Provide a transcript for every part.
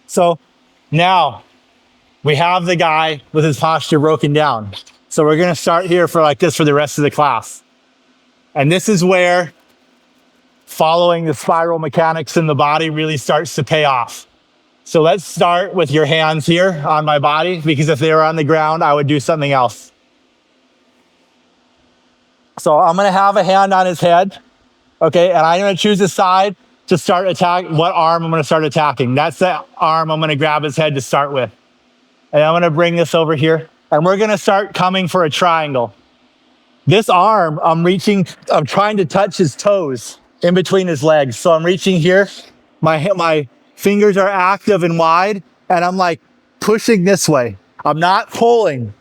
So now we have the guy with his posture broken down. So we're gonna start here for like this for the rest of the class. And this is where following the spiral mechanics in the body really starts to pay off. So let's start with your hands here on my body, because if they were on the ground, I would do something else. So I'm gonna have a hand on his head, okay? And I'm gonna choose a side to start attacking, what arm I'm gonna start attacking. That's the arm I'm gonna grab his head to start with. And I'm gonna bring this over here, and we're gonna start coming for a triangle. This arm, I'm trying to touch his toes in between his legs. So I'm reaching here, my fingers are active and wide, and I'm like pushing this way. I'm not pulling.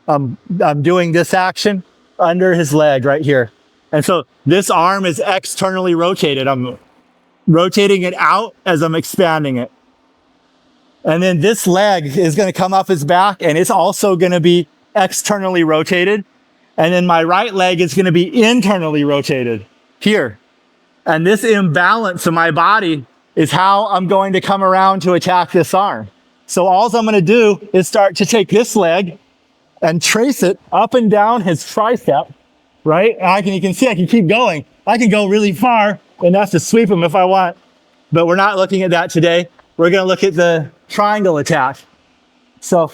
I'm doing this action under his leg right here. And so this arm is externally rotated. I'm rotating it out as I'm expanding it. And then this leg is going to come off his back, and it's also going to be externally rotated. And then my right leg is going to be internally rotated here. And this imbalance of my body is how I'm going to come around to attack this arm. So all I'm going to do is start to take this leg and trace it up and down his tricep, right? And you can see I can keep going. I can go really far, and that's to sweep him if I want. But we're not looking at that today. We're going to look at the triangle attack. So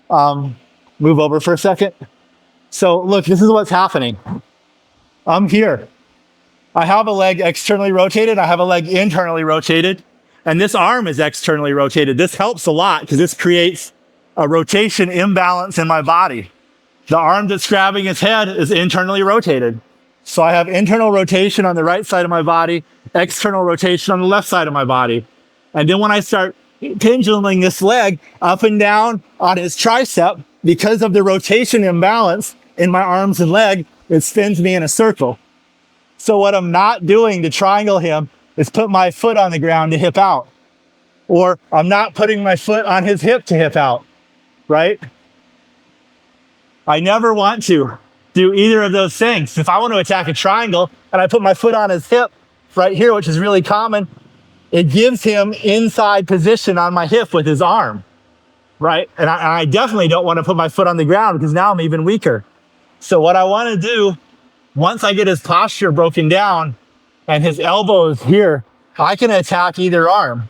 move over for a second. So look, this is what's happening. I'm here. I have a leg externally rotated. I have a leg internally rotated. And this arm is externally rotated. This helps a lot because this creates a rotation imbalance in my body. The arm that's grabbing his head is internally rotated. So I have internal rotation on the right side of my body, external rotation on the left side of my body. And then when I start penduluming this leg up and down on his tricep, because of the rotation imbalance in my arms and leg, it spins me in a circle. So what I'm not doing to triangle him is put my foot on the ground to hip out. Or I'm not putting my foot on his hip to hip out, right? I never want to do either of those things. If I want to attack a triangle and I put my foot on his hip right here, which is really common, it gives him inside position on my hip with his arm, right? And I definitely don't want to put my foot on the ground because now I'm even weaker. So what I want to do, once I get his posture broken down and his elbow is here, I can attack either arm.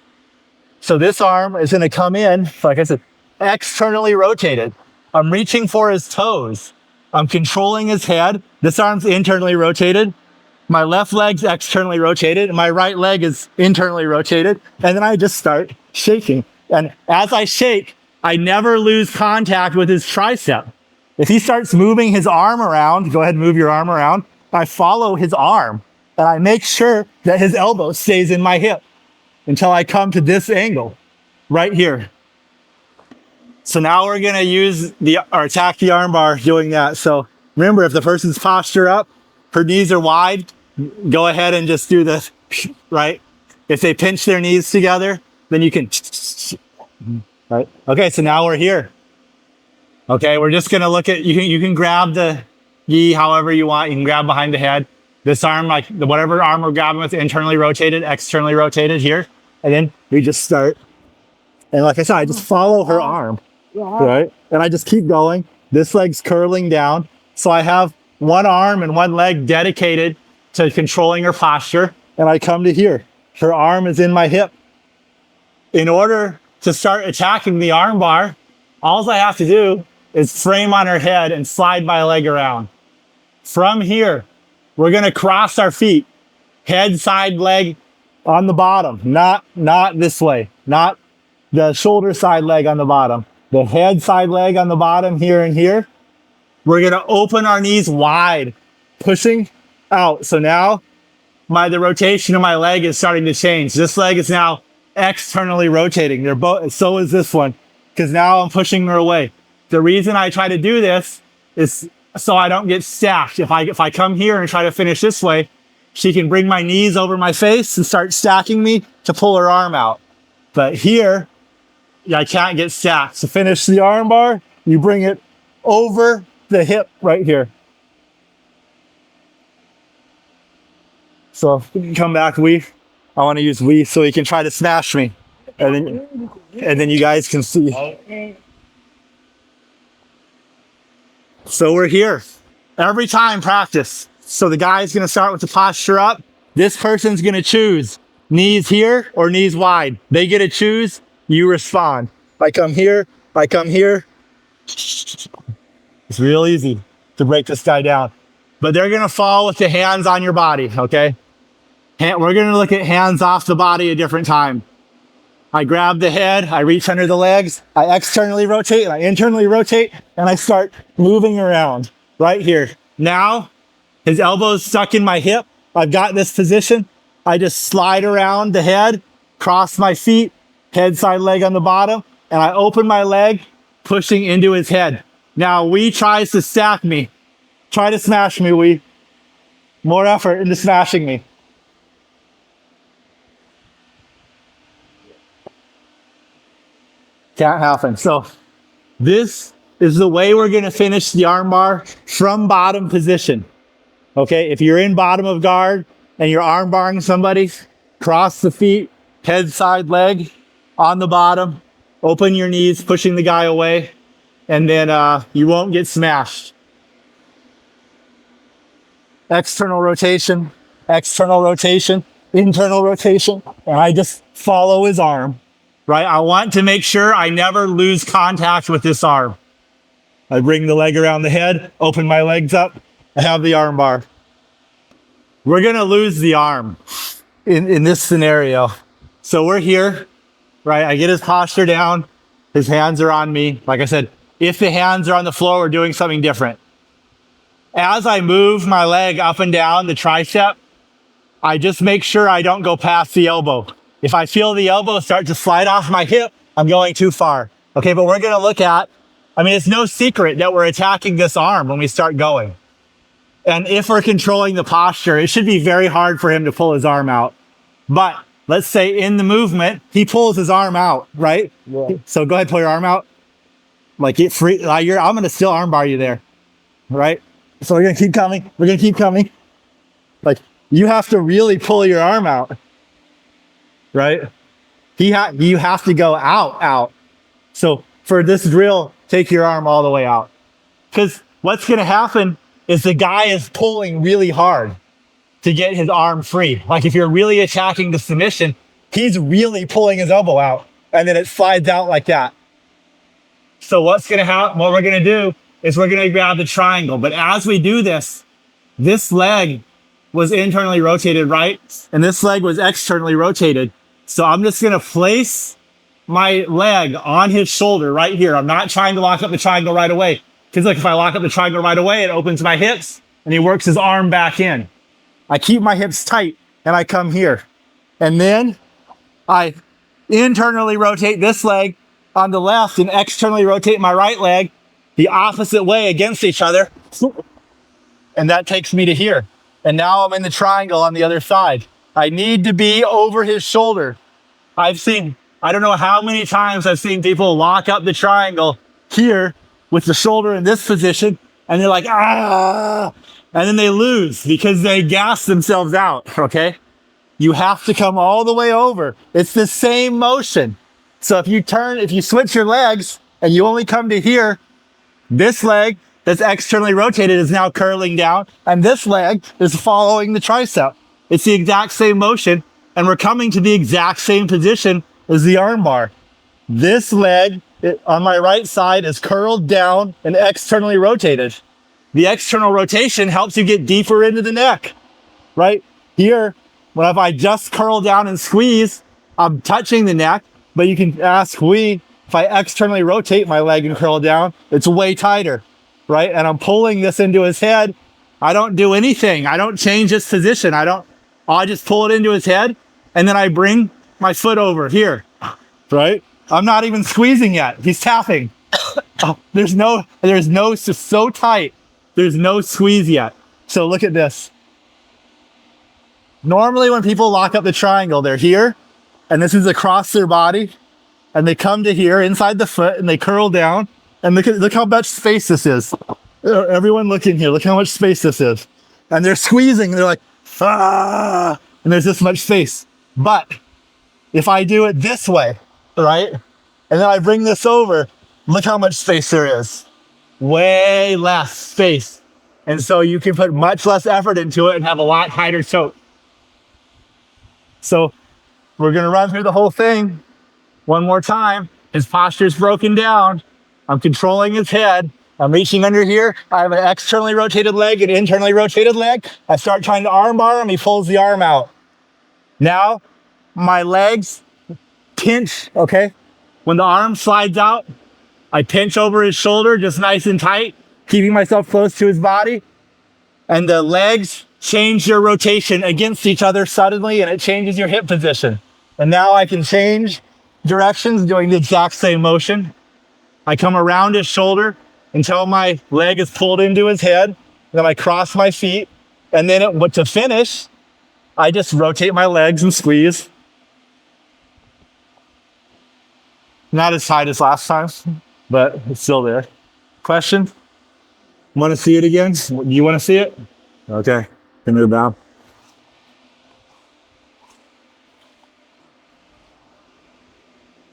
So this arm is going to come in, like I said, externally rotated. I'm reaching for his toes. I'm controlling his head. This arm's internally rotated. My left leg's externally rotated, and my right leg is internally rotated. And then I just start shaking. And as I shake, I never lose contact with his tricep. If he starts moving his arm around, go ahead and move your arm around. I follow his arm, and I make sure that his elbow stays in my hip until I come to this angle right here. So now we're gonna use or attack the armbar doing that. So remember, if the person's posture up, her knees are wide, go ahead and just do this, right? If they pinch their knees together, then you can, right? Okay, so now we're here. Okay, we're just gonna look at, you can grab the gi however you want. You can grab behind the head. This arm, like whatever arm we're grabbing with, internally rotated, externally rotated here. And then we just start. And like I said, I just follow her arm, right? And I just keep going. This leg's curling down. So I have one arm and one leg dedicated to controlling her posture. And I come to here. Her arm is in my hip. In order to start attacking the arm bar, all I have to do is frame on her head and slide my leg around. From here, we're gonna cross our feet, head, side, leg on the bottom, not this way, not the shoulder side leg on the bottom, the head side leg on the bottom here and here. We're gonna open our knees wide, pushing out. So now the rotation of my leg is starting to change. This leg is now externally rotating. They're both, so is this one, because now I'm pushing her away. The reason I try to do this is so I don't get stacked. If I come here and try to finish this way, she can bring my knees over my face and start stacking me to pull her arm out. But here, I can't get stacked. To finish the arm bar, you bring it over the hip right here. So if you can come back, I want to use we so he can try to smash me. And then you guys can see. So we're here. Every time practice. So the guy's gonna start with the posture up. This person's gonna choose knees here or knees wide. They get to choose, you respond. I come here, I come here. It's real easy to break this guy down. But they're gonna fall with the hands on your body, okay? We're gonna look at hands off the body a different time. I grab the head, I reach under the legs, I externally rotate, and I internally rotate, and I start moving around right here. Now, his elbow's stuck in my hip. I've got this position. I just slide around the head, cross my feet, head, side, leg on the bottom, and I open my leg, pushing into his head. Now, Wee tries to stack me. Try to smash me, Wee. More effort into smashing me. Can't happen. So this is the way we're going to finish the armbar from bottom position. Okay, if you're in bottom of guard and you're arm barring somebody, cross the feet, head, side, leg on the bottom, open your knees, pushing the guy away, and then you won't get smashed. External rotation, internal rotation, and I just follow his arm, right? I want to make sure I never lose contact with this arm. I bring the leg around the head, open my legs up, I have the arm bar. We're gonna lose the arm in this scenario. So we're here, right? I get his posture down, his hands are on me. Like I said, if the hands are on the floor, we're doing something different. As I move my leg up and down the tricep, I just make sure I don't go past the elbow. If I feel the elbow start to slide off my hip, I'm going too far. Okay, but we're gonna look at, it's no secret that we're attacking this arm when we start going. And if we're controlling the posture, it should be very hard for him to pull his arm out. But let's say in the movement, he pulls his arm out, right? Yeah. So go ahead, pull your arm out. Like get free. I'm gonna still arm bar you there, right? So we're gonna keep coming. We're gonna keep coming. Like you have to really pull your arm out, right? You have to go out. So for this drill, take your arm all the way out. Because what's gonna happen is the guy is pulling really hard to get his arm free. Like if you're really attacking the submission, he's really pulling his elbow out and then it slides out like that. So what's gonna happen, what we're gonna do is we're gonna grab the triangle. But as we do this leg was internally rotated, right? And this leg was externally rotated. So I'm just gonna place my leg on his shoulder right here. I'm not trying to lock up the triangle right away. Because look, if I lock up the triangle right away, it opens my hips and he works his arm back in. I keep my hips tight and I come here. And then I internally rotate this leg on the left and externally rotate my right leg the opposite way against each other. And that takes me to here. And now I'm in the triangle on the other side. I need to be over his shoulder. I don't know how many times I've seen people lock up the triangle here with the shoulder in this position, and they're like, ah, and then they lose because they gas themselves out, okay? You have to come all the way over. It's the same motion. So if you switch your legs and you only come to here, this leg that's externally rotated is now curling down, and this leg is following the tricep. It's the exact same motion, and we're coming to the exact same position as the arm bar. This leg on my right side is curled down and externally rotated. The external rotation helps you get deeper into the neck, right? Here, if I just curl down and squeeze, I'm touching the neck, but you can ask Wee, if I externally rotate my leg and curl down, it's way tighter, right? And I'm pulling this into his head. I don't do anything. I don't change its position. I just pull it into his head, and then I bring my foot over here, right? I'm not even squeezing yet. He's tapping. It's so tight. There's no squeeze yet. So look at this. Normally when people lock up the triangle, they're here, and this is across their body, and they come to here inside the foot, and they curl down, and look how much space this is. Everyone look in here. Look how much space this is. And they're squeezing, and they're like, ah, and there's this much space. But if I do it this way, right? And then I bring this over. Look how much space there is. Way less space. And so you can put much less effort into it and have a lot tighter choke. So we're gonna run through the whole thing one more time. His posture's broken down. I'm controlling his head. I'm reaching under here. I have an externally rotated leg and internally rotated leg. I start trying to armbar him. He pulls the arm out. Now, my legs pinch, okay? When the arm slides out, I pinch over his shoulder just nice and tight, keeping myself close to his body. And the legs change their rotation against each other suddenly, and it changes your hip position. And now I can change directions doing the exact same motion. I come around his shoulder until my leg is pulled into his head. Then I cross my feet. And then to finish, I just rotate my legs and squeeze. Not as tight as last time, but it's still there. Question? Want to see it again? You want to see it? Okay. Can move down.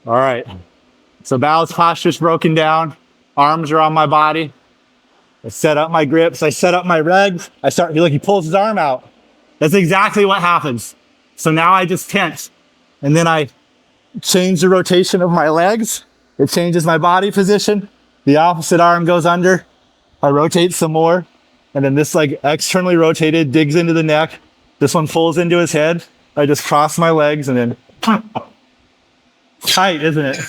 All right. So balance posture's broken down. Arms are on my body. I set up my grips. I set up my legs. Look, he pulls his arm out. That's exactly what happens. So now I just tense. And then I change the rotation of my legs. It changes my body position. The opposite arm goes under. I rotate some more. And then this leg externally rotated, digs into the neck. This one pulls into his head. I just cross my legs and then tight, isn't it?